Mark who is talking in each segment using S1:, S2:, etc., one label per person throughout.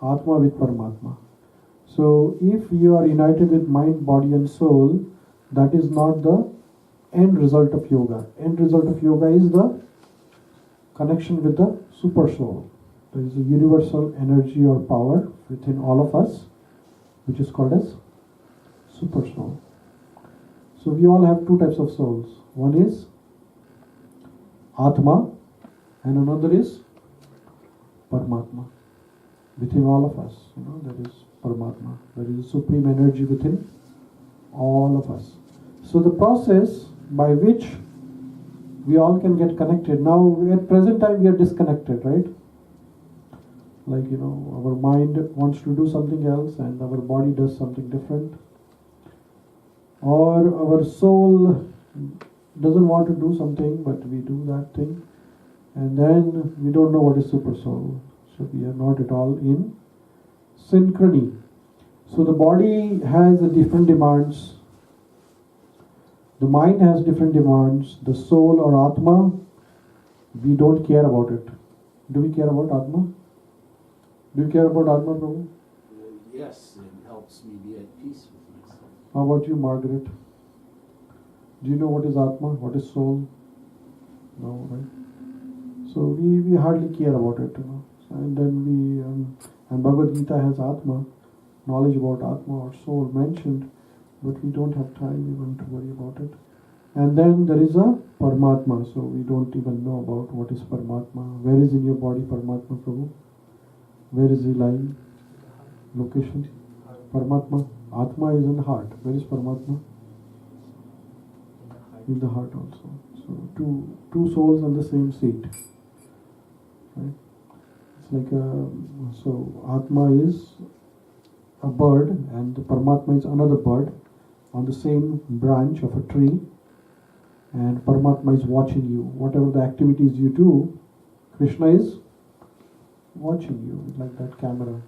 S1: Atma with Paramatma. So if you are united with mind, body and soul, that is not the end result of yoga. End result of yoga is the connection with the super soul. There is a universal energy or power within all of us, which is called as super soul. So we all have two types of souls. One is Atma and another is Paramatma. Within all of us, there is Paramatma. There is a supreme energy within all of us. So the process by which we all can get connected. Now at present time we are disconnected, right? Like, our mind wants to do something else and our body does something different. Or our soul doesn't want to do something, but we do that thing. And then we don't know what is super soul. So we are not at all in synchrony. So the body has different demands. The mind has different demands. The soul or Atma, we don't care about it. Do we care about Atma? Do you care about Atma, Prabhu?
S2: Yes, it helps me be at peace with myself.
S1: How about you, Margaret? Do you know what is Atma? What is soul? No, right? So we hardly care about it, And then and Bhagavad Gita has Atma, knowledge about Atma or soul mentioned, but we don't have time even to worry about it. And then there is a Paramatma, so we don't even know about what is Paramatma. Where is in your body Paramatma, Prabhu? Where is he lying? Location? Paramatma. Atma is in the heart. Where is Paramatma? In the heart also. So two souls on the same seat. Right? It's like so Atma is a bird and the Paramatma is another bird on the same branch of a tree, and Paramatma is watching you. Whatever the activities you do, Krishna is watching you, like that camera.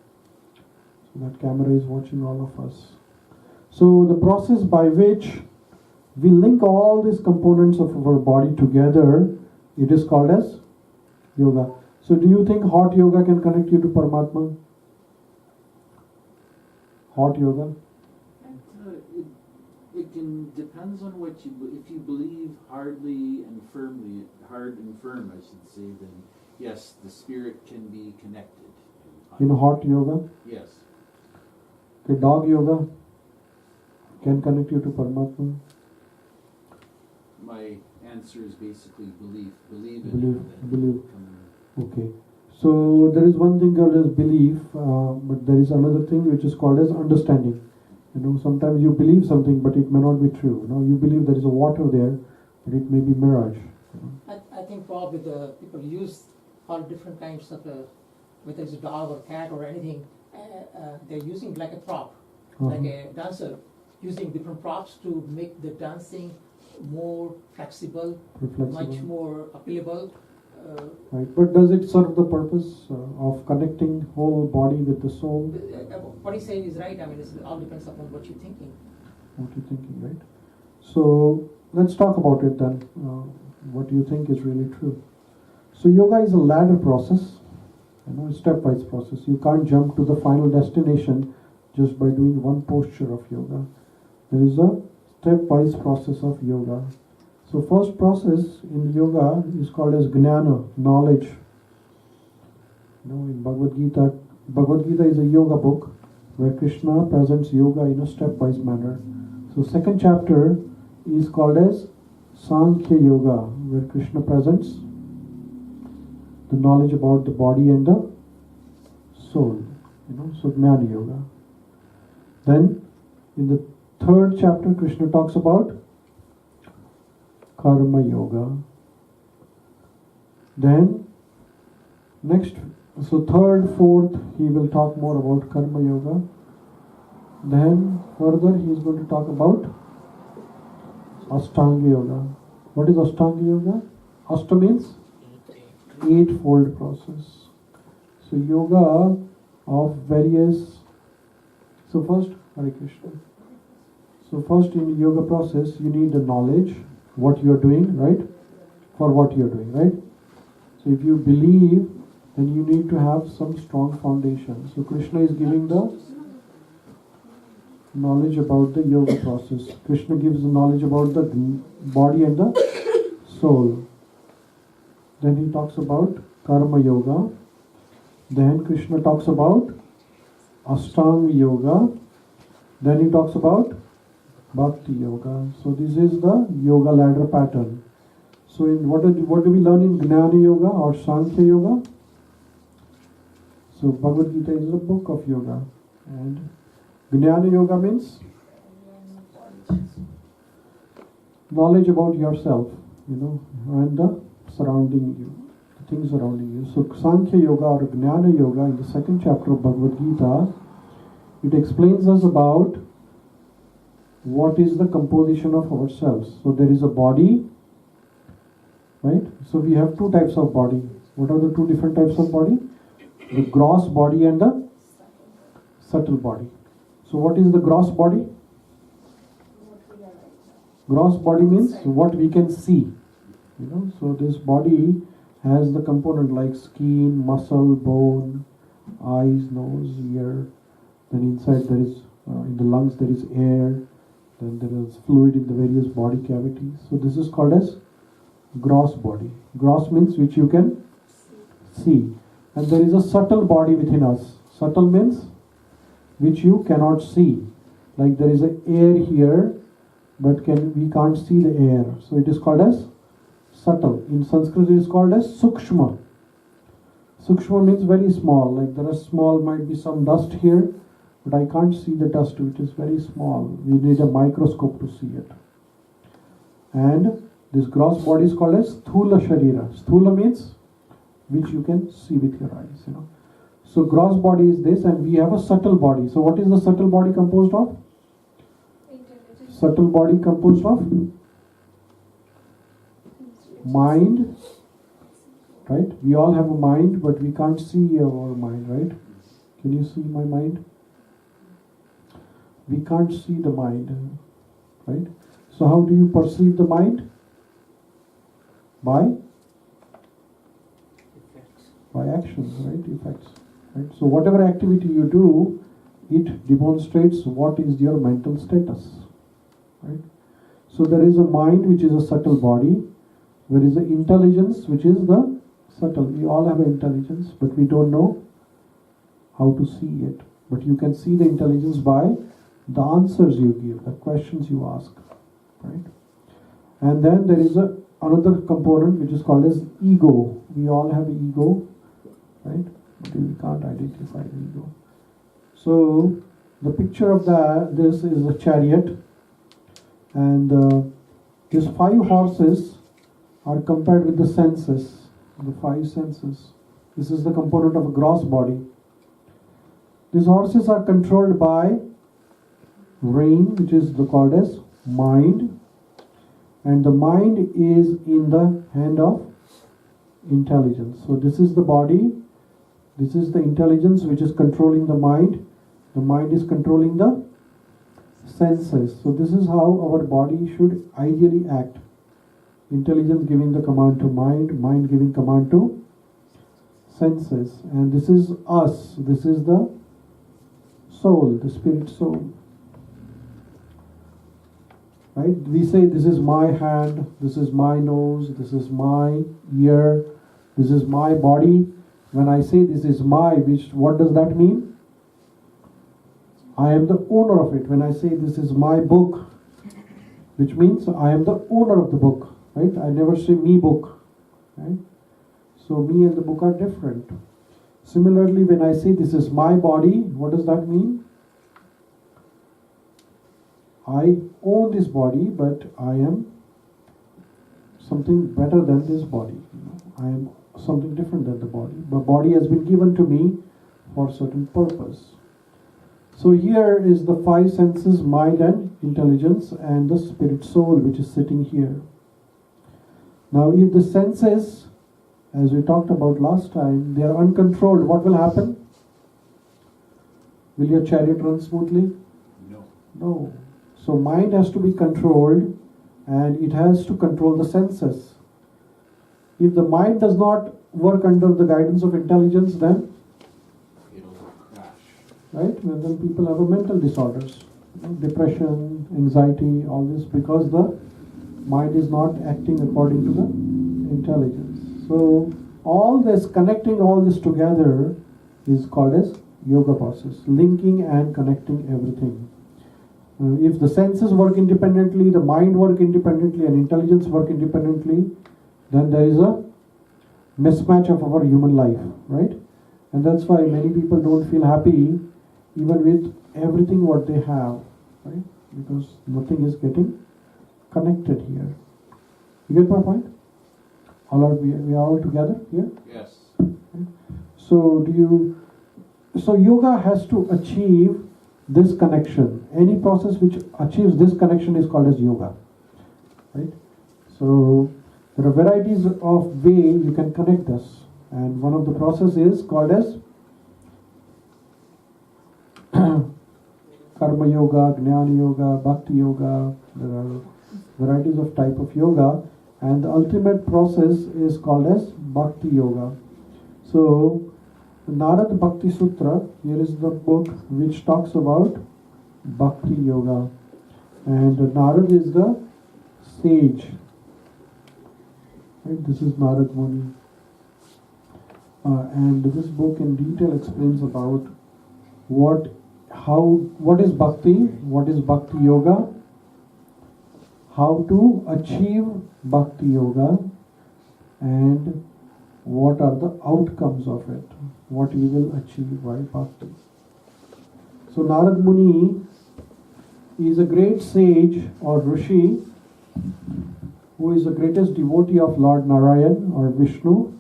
S1: So that camera is watching all of us. So the process by which we link all these components of our body together, it is called as yoga. So do you think hot yoga can connect you to Paramatma? Hot yoga?
S2: It can depends on what if you believe hard and firm, I should say, then yes, the spirit can be connected.
S1: In hot yoga?
S2: Yes.
S1: Okay, dog yoga can connect you to Paramatma?
S2: My answer is basically belief. Believe in it.
S1: Believe. Okay. So there is one thing called as belief, but there is another thing which is called as understanding. Sometimes you believe something, but it may not be true. You believe there is a water there, but it may be mirage.
S3: I think probably the people use all different kinds of, whether it's a dog or cat or anything, they're using like a prop, like a dancer, using different props to make the dancing more flexible, much more appealable.
S1: Right, but does it serve the purpose of connecting whole body with the soul?
S3: What he's saying is right. I mean, it all depends upon what you're thinking.
S1: What you're thinking, right? So let's talk about it then. What you think is really true. So yoga is a ladder process, a stepwise process. You can't jump to the final destination just by doing one posture of yoga. There is a stepwise process of yoga. So first process in yoga is called as jnana, knowledge. In Bhagavad Gita is a yoga book where Krishna presents yoga in a stepwise manner. So second chapter is called as Sankhya Yoga, where Krishna presents the knowledge about the body and the soul. So Jnana Yoga. Then in the third chapter, Krishna talks about Karma Yoga. Then third, fourth, he will talk more about Karma Yoga. Then further he is going to talk about Ashtanga Yoga. What is Ashtanga Yoga? Ashta means eightfold process. So yoga of various. So first, Hare Krishna. So first in yoga process, you need the knowledge, what you are doing, right? For what you are doing, right? So if you believe then you need to have some strong foundation. So Krishna is giving the knowledge about the yoga process. Krishna gives the knowledge about the body and the soul. Then he talks about karma yoga. Then Krishna talks about Ashtanga yoga. Then he talks about Bhakti Yoga. So this is the yoga ladder pattern. So in what do we learn in Jnana Yoga or Sankhya Yoga? So Bhagavad Gita is a book of yoga. And Jnana Yoga means knowledge about yourself, and the surrounding you, the things surrounding you. So Sankhya Yoga or Jnana Yoga in the second chapter of Bhagavad Gita, it explains us about what is the composition of ourselves. So there is a body, right? So we have two types of body. What are the two different types of body? The gross body and the subtle body. So what is the gross body? Gross body means what we can see. So this body has the component like skin, muscle, bone, eyes, nose, ear. Then inside there is, in the lungs there is air. Then there is fluid in the various body cavities. So this is called as gross body. Gross means which you can see. And there is a subtle body within us. Subtle means which you cannot see. Like there is an air here, but we can't see the air. So it is called as subtle. In Sanskrit it is called as sukshma. Sukshma means very small. Like there are small, might be some dust here, but I can't see the dust, which is very small. We need a microscope to see it. And this gross body is called as sthula sharira. Sthula means which you can see with your eyes. So gross body is this, and we have a subtle body. So what is the subtle body composed of? Subtle body composed of mind, right? We all have a mind, but we can't see our mind, right? Can you see my mind? We can't see the mind, right? So how do you perceive the mind? By actions, right? Effects, right? So whatever activity you do, it demonstrates what is your mental status, right? So there is a mind which is a subtle body. There is an intelligence which is the subtle. We all have an intelligence, but we don't know how to see it. But you can see the intelligence by the answers you give, the questions you ask, right? And then there is another component which is called as ego. We all have an ego, right? But we can't identify the ego. So the picture of this is a chariot, and these 5 horses are compared with the senses, the 5 senses. This is the component of a gross body. These horses are controlled by brain, which is called as mind, and the mind is in the hand of intelligence. So this is the body, this is the intelligence which is controlling the mind is controlling the senses. So this is how our body should ideally act. Intelligence giving the command to mind, mind giving command to senses. And this is us, this is the soul, the spirit soul. Right? We say this is my hand, this is my nose, this is my ear, this is my body. When I say this is my, what does that mean? I am the owner of it. When I say this is my book, which means I am the owner of the book. Right? I never say me book. Right? So me and the book are different. Similarly, when I say this is my body, what does that mean? I own this body, but I am something better than this body. I am something different than the body. The body has been given to me for a certain purpose. So here is the 5 senses, mind and intelligence, and the spirit soul which is sitting here. Now if the senses, as we talked about last time, they are uncontrolled, what will happen? Will your chariot run smoothly? No. So mind has to be controlled, and it has to control the senses. If the mind does not work under the guidance of intelligence, then
S2: It'll crash.
S1: right? Well, then people have a mental disorders, depression, anxiety, all this, because the mind is not acting according to the intelligence. So all this, connecting all this together is called as yoga process, linking and connecting everything. If the senses work independently, the mind work independently, and intelligence work independently, then there is a mismatch of our human life, right? And that's why many people don't feel happy even with everything what they have, right? Because nothing is getting connected here. You get my point? We are all together here?
S2: Yes.
S1: So yoga has to achieve this connection. Any process which achieves this connection is called as yoga, right? So there are varieties of way you can connect this, and one of the process is called as Karma Yoga, Jnana Yoga, Bhakti Yoga. There are varieties of type of yoga, and the ultimate process is called as Bhakti Yoga. So Narad Bhakti Sutra, here is the book which talks about Bhakti Yoga, and Narad is the sage. Right? This is Narad Muni, and this book in detail explains about what is Bhakti, what is Bhakti Yoga, how to achieve Bhakti Yoga, and what are the outcomes of it, what we will achieve by Bhakti. So Narad Muni is a great sage or Rishi who is the greatest devotee of Lord Narayan or Vishnu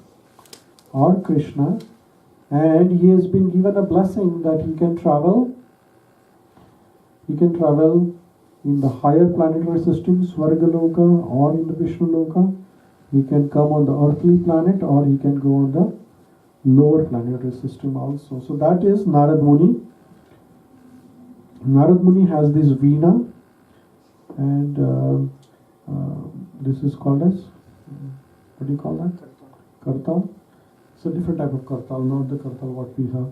S1: or Krishna, and he has been given a blessing that he can travel in the higher planetary systems, Svargaloka, or in the Vishnu Loka. He can come on the earthly planet, or he can go on the lower planetary system also. So that is Narad Muni. Narad Muni has this Veena, and this is called as, what do you call that? Kartal. It's a different type of kartal, not the kartal what we have.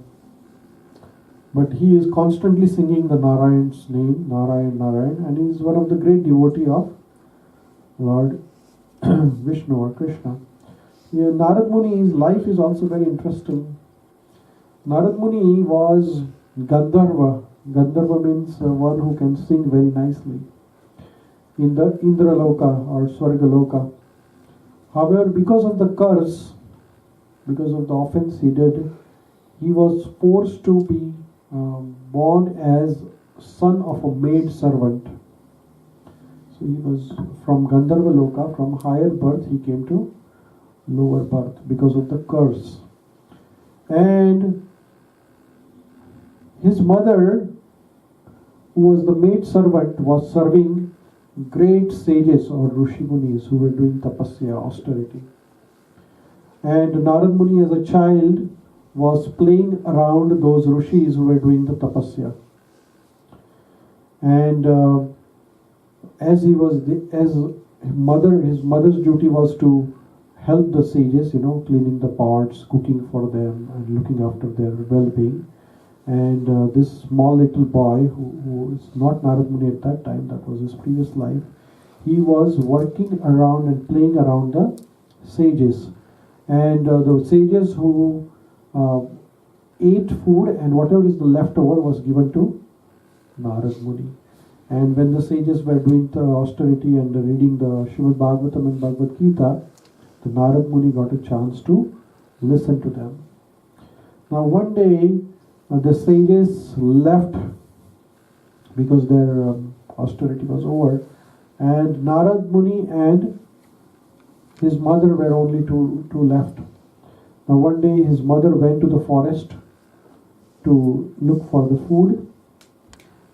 S1: But he is constantly singing the Narayan's name, Narayan, Narayan, and he is one of the great devotee of Lord Vishnu or Krishna. Yeah, Narad Muni's life is also very interesting. Narad Muni was Gandharva. Gandharva means one who can sing very nicely in the Indraloka or Swargaloka. However, because of the curse, because of the offense he did, he was forced to be born as son of a maid servant. So he was from Gandharva Loka, from higher birth he came to lower birth because of the curse. And his mother, who was the maid servant, was serving great sages or Rishi Munis who were doing tapasya, austerity. And Narad Muni as a child was playing around those rishis who were doing the tapasya. And as his mother's duty was to help the sages, cleaning the pots, cooking for them, and looking after their well-being. And this small little boy, who is not Narad Muni at that time, that was his previous life, he was working around and playing around the sages. And the sages who ate food, and whatever is the leftover was given to Narad Muni. And when the sages were doing the austerity and reading the Srimad Bhagavatam and Bhagavad Gita, the Narad Muni got a chance to listen to them. Now one day, the sages left because their austerity was over, and Narad Muni and his mother were only two left. Now one day his mother went to the forest to look for the food,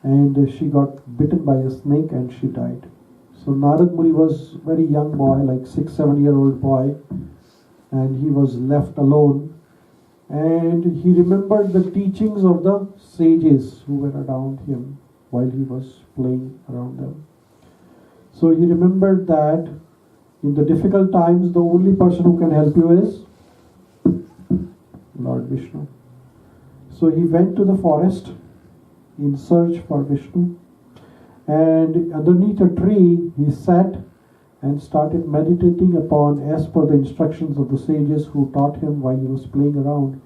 S1: and she got bitten by a snake and she died. So Narad Muni was a very young boy, like 6-7-year-old boy, and he was left alone. And he remembered the teachings of the sages who were around him while he was playing around them. So he remembered that in the difficult times, the only person who can help you is Vishnu. So he went to the forest in search for Vishnu, and underneath a tree he sat and started meditating upon, as per the instructions of the sages who taught him while he was playing around.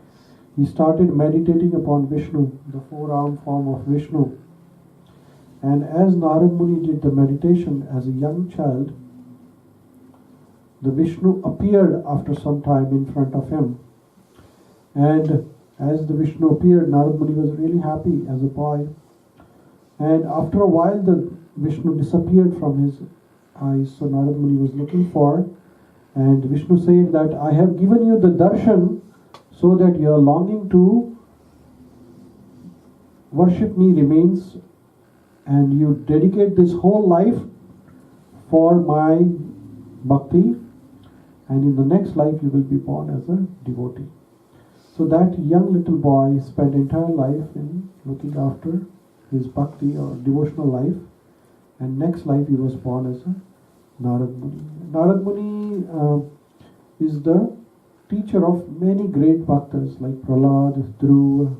S1: He started meditating upon Vishnu, the four-armed form of Vishnu. And as Narad Muni did the meditation as a young child, the Vishnu appeared after some time in front of him. And as the Vishnu appeared, Narad Muni was really happy as a boy. And after a while, the Vishnu disappeared from his eyes. So Narad Muni was looking for, and Vishnu said that I have given you the darshan so that your longing to worship me remains, and you dedicate this whole life for my bhakti, and in the next life you will be born as a devotee. So that young little boy spent entire life in looking after his bhakti or devotional life, and next life he was born as a Narad Muni. Narad Muni is the teacher of many great bhaktas like Prahlad, Dhruva,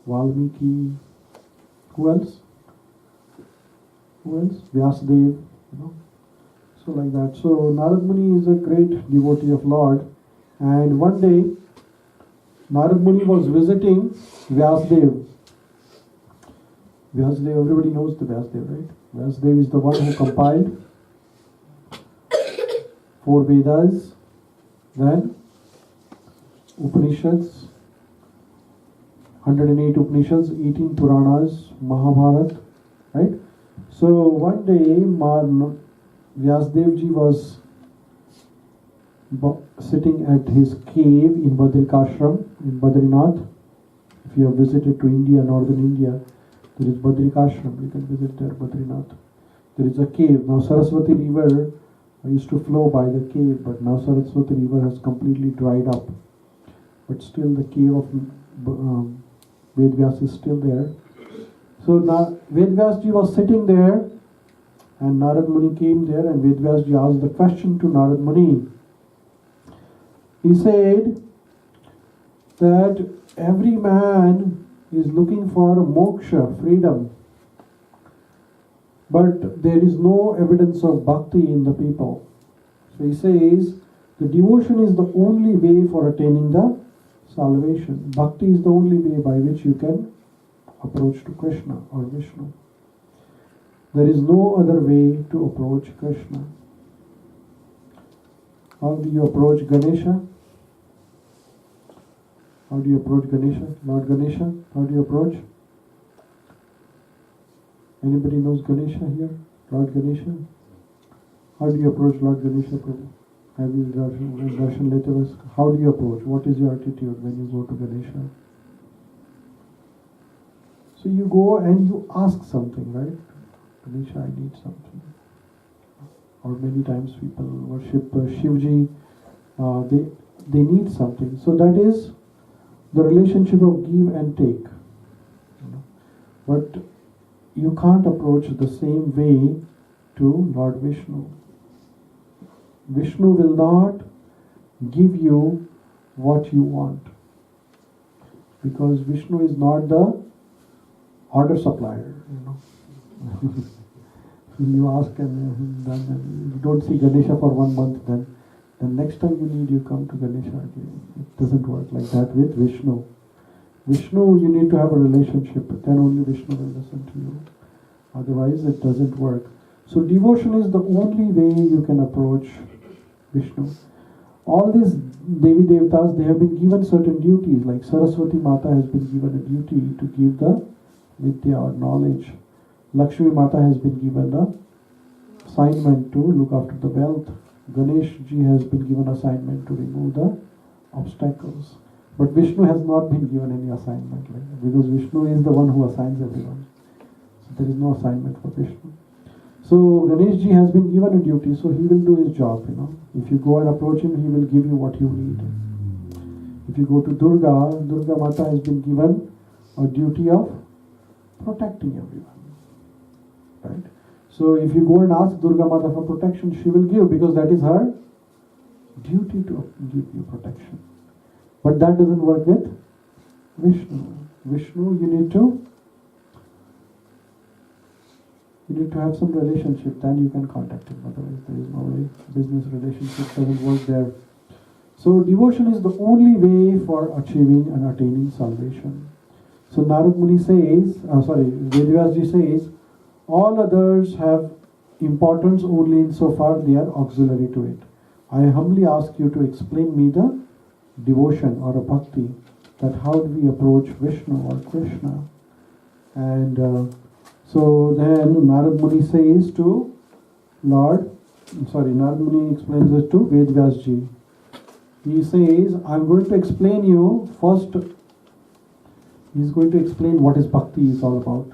S1: Valmiki. Who else? Vyasadev, So like that. So Narad Muni is a great devotee of Lord. And one day, Narad Muni was visiting Vyasadev. Vyasadev, everybody knows the Vyasadev, right? Vyasadev is the one who compiled 4 Vedas, then Upanishads, 108 Upanishads, 18 Puranas, Mahabharata, right? So one day, Vyasadev ji was sitting at his cave in Badrikashram in Badrinath. If you have visited to India, northern India, there is Badrikashram. You can visit there, Badrinath. There is a cave. Now Saraswati river used to flow by the cave, but now Saraswati river has completely dried up. But still the cave of Vedvyas is still there. So now Vedvyas ji was sitting there, and Narad Muni came there, and Vedvyas ji asked the question to Narad Muni. He said that every man is looking for moksha, freedom, but there is no evidence of bhakti in the people. So he says the devotion is the only way for attaining the salvation. Bhakti is the only way by which you can approach to Krishna or Vishnu. There is no other way to approach Krishna. How do you approach Ganesha? How do you approach Ganesha? Lord Ganesha, how do you approach? Anybody knows Ganesha here? Lord Ganesha? How do you approach Lord Ganesha, Prabhu? Have you darshan later? How do you approach? What is your attitude when you go to Ganesha? So you go and you ask something, right? Ganesha, I need something. Or many times people worship Shivji, they need something. So that is the relationship of give and take. But you can't approach the same way to Lord Vishnu. Vishnu will not give you what you want, because Vishnu is not the order supplier. You ask and then you don't see Ganesha for 1 month, then next time you need, you come to Ganesha again. It doesn't work like that with Vishnu. Vishnu, you need to have a relationship, then only Vishnu will listen to you. Otherwise it doesn't work. So devotion is the only way you can approach Vishnu. All these Devi Devatas, they have been given certain duties, like Saraswati Mata has been given a duty to give the Vidya or knowledge. Lakshmi Mata has been given the assignment to look after the wealth. Ganesh ji has been given assignment to remove the obstacles. But Vishnu has not been given any assignment, because Vishnu is the one who assigns everyone. So there is no assignment for Vishnu. So Ganesh ji has been given a duty, so he will do his job. If you go and approach him, he will give you what you need. If you go to Durga, Durga Mata has been given a duty of protecting everyone. Right? So if you go and ask Durga Mata for protection, she will give, because that is her duty to give you protection. But that doesn't work with Vishnu. Vishnu, you need to have some relationship, then you can contact him. Otherwise, there is no way. Business relationship doesn't work there. So devotion is the only way for achieving and attaining salvation. So Narad Muni says, Vedvyasji says, all others have importance only insofar they are auxiliary to it. I humbly ask you to explain me the devotion or a bhakti, that how do we approach Vishnu or Krishna. And so then Narad Muni says to Narad Muni explains it to Vedvyasji. He says, I'm going to explain you first. He's going to explain what is bhakti is all about.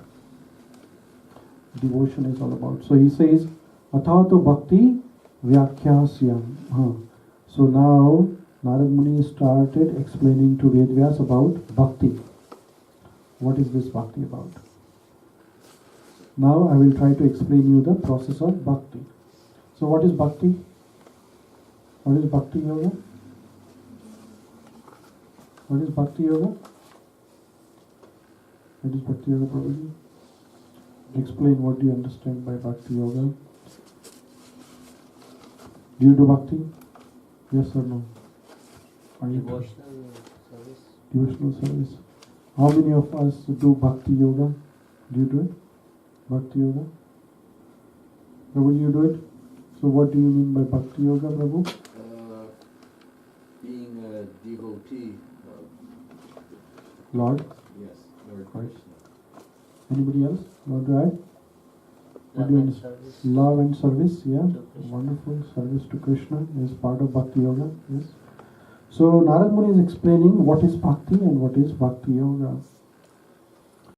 S1: Devotion is all about. So he says, Athato bhakti vyakyasyam. So now Narad Muni started explaining to Vedvyas about bhakti. What is this bhakti about? Now I will try to explain you the process of bhakti. So what is bhakti? What is Bhakti Yoga? What is Bhakti Yoga? What is Bhakti Yoga, Prabhuji? Explain what do you understand by Bhakti Yoga. Do you do bhakti? Yes or no? Are you
S4: Devotional service.
S1: Devotional service. How many of us do Bhakti Yoga? Do you do it? Bhakti Yoga? Prabhu, you do it? So what do you mean by Bhakti Yoga, Prabhu?
S2: Being a devotee of
S1: Lord?
S2: yes, Lord
S1: Right.
S2: Krishna.
S1: Anybody else? Want to add? What
S4: Love
S1: do you
S4: and
S1: understand?
S4: service.
S1: Love and service, yeah.
S4: To Krishna.
S1: Wonderful. Service to Krishna is part of Bhakti Yoga, yes. So Narad Muni is explaining what is Bhakti and what is Bhakti Yoga.